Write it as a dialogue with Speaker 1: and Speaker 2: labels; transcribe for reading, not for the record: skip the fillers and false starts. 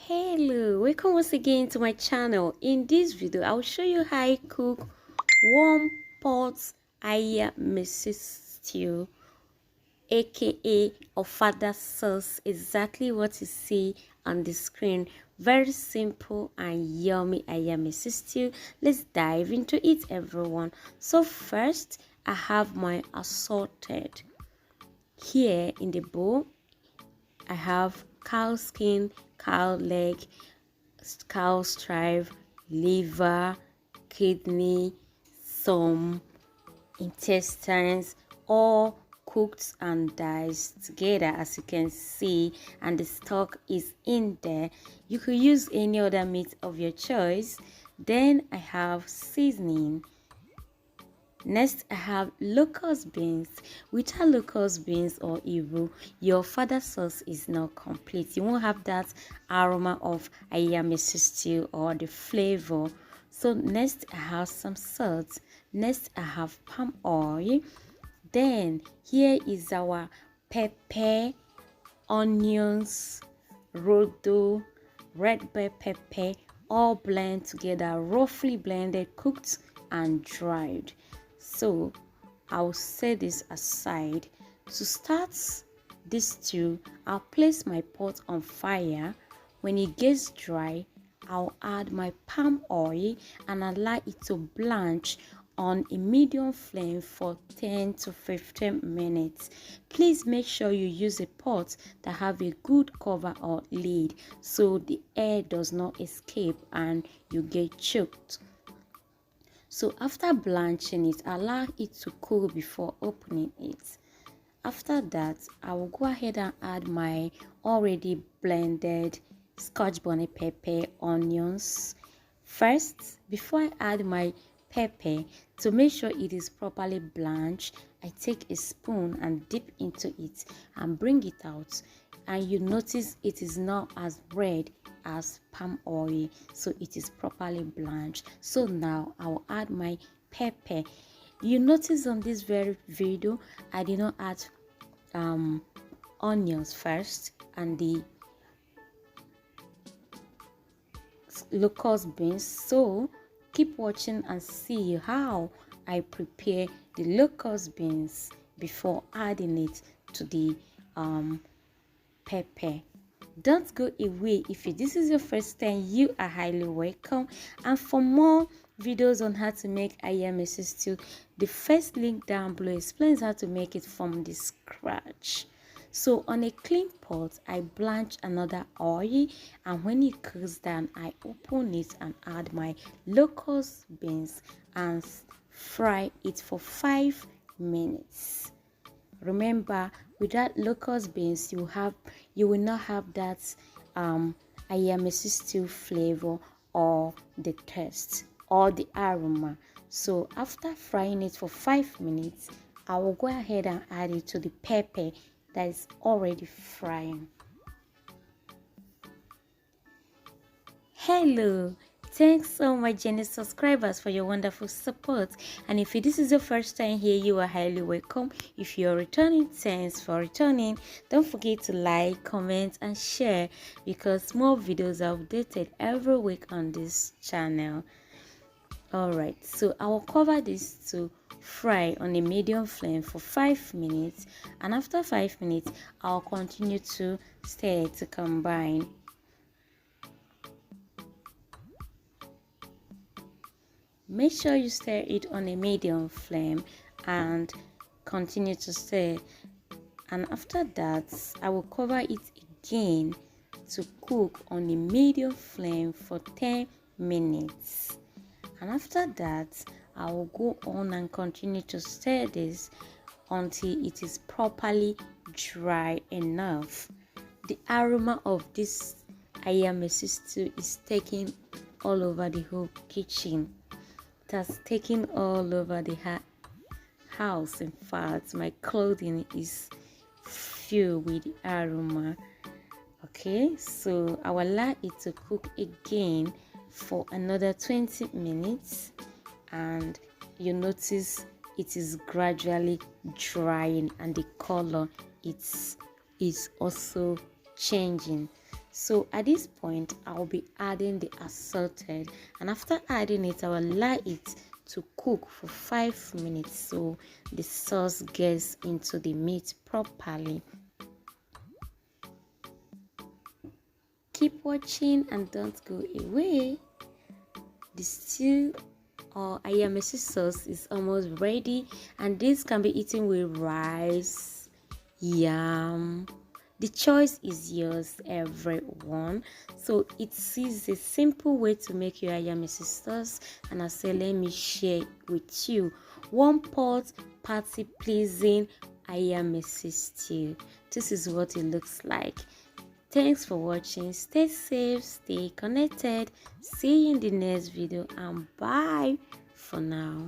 Speaker 1: Hello, welcome once again to my channel. In this video I'll show you how I cook warm pot Ayamase stew, aka ofada sauce. Exactly what you see on the screen. Very simple and yummy Ayamase stew. Let's dive into it, everyone. So first I have my assorted here in the bowl. I have cow skin, cow leg, cow stripe, liver, kidney, some intestines, all cooked and diced together, as you can see, and the stock is in there. You could use any other meat of your choice. Then I have seasoning. Next, I have locust beans. Without locust beans or Igbo, your father's sauce is not complete. You won't have that aroma of Ayamase stew or the flavor. So next, I have some salt. Next, I have palm oil. Then here is our pepper, onions, rodo, red bell pepper, all blend together, roughly blended, cooked and dried. So I'll set this aside. To start this stew, I'll place my pot on fire. When it gets dry, I'll add my palm oil and allow it to blanch on a medium flame for 10 to 15 minutes. Please make sure you use a pot that have a good cover or lid so the air does not escape and you get choked. So after blanching it, allow it to cool before opening it. After that, I will go ahead and add my already blended scotch bonnet pepper, onions. First, before I add my pepper, to make sure it is properly blanched, I take a spoon and dip into it and bring it out. And you notice it is not as red as palm oil, so it is properly blanched. So now I will add my pepper. You notice on this very video I did not add onions first and the locust beans, so keep watching and see how I prepare the locust beans before adding it to the pepper. Don't go away. If this is your first time, you are highly welcome. And for more videos on how to make Ayamase stew, the first link down below explains how to make it from the scratch. So on a clean pot, I blanch another oil, and when it cooks down, I open it and add my locust beans and fry it for 5 minutes. Remember, with that locust beans, you will not have that Ayamase stew flavor or the taste or the aroma. So after frying it for 5 minutes, I will go ahead and add it to the pepper that is already frying. Hello, thanks so much, Jenny subscribers, for your wonderful support. And if this is your first time here, you are highly welcome. If you're returning, thanks for returning. Don't forget to like, comment and share, because more videos are updated every week on this channel. Alright, so I will cover this to fry on a medium flame for 5 minutes, and after 5 minutes I'll continue to stir to combine. Make sure you stir it on a medium flame and continue to stir. And after that, I will cover it again to cook on a medium flame for 10 minutes. And after that, I will go on and continue to stir this until it is properly dry enough. The aroma of this Ayamase stew is taking all over the whole kitchen. It has taken all over the house. In fact, my clothing is filled with the aroma. Okay, so I will allow it to cook again for another 20 minutes, and you notice it is gradually drying and the color is also changing. So at this point, I'll be adding the assorted, and after adding it, I will allow it to cook for 5 minutes so the sauce gets into the meat properly. Keep watching and don't go away. The stew or Ayamase sauce is almost ready, and this can be eaten with rice, yam. The choice is yours, everyone. So it is a simple way to make your Ayamase sauce, and I say let me share with you one pot party pleasing Ayamase stew. This is what it looks like. Thanks for watching. Stay safe, stay connected. See you in the next video, and bye for now.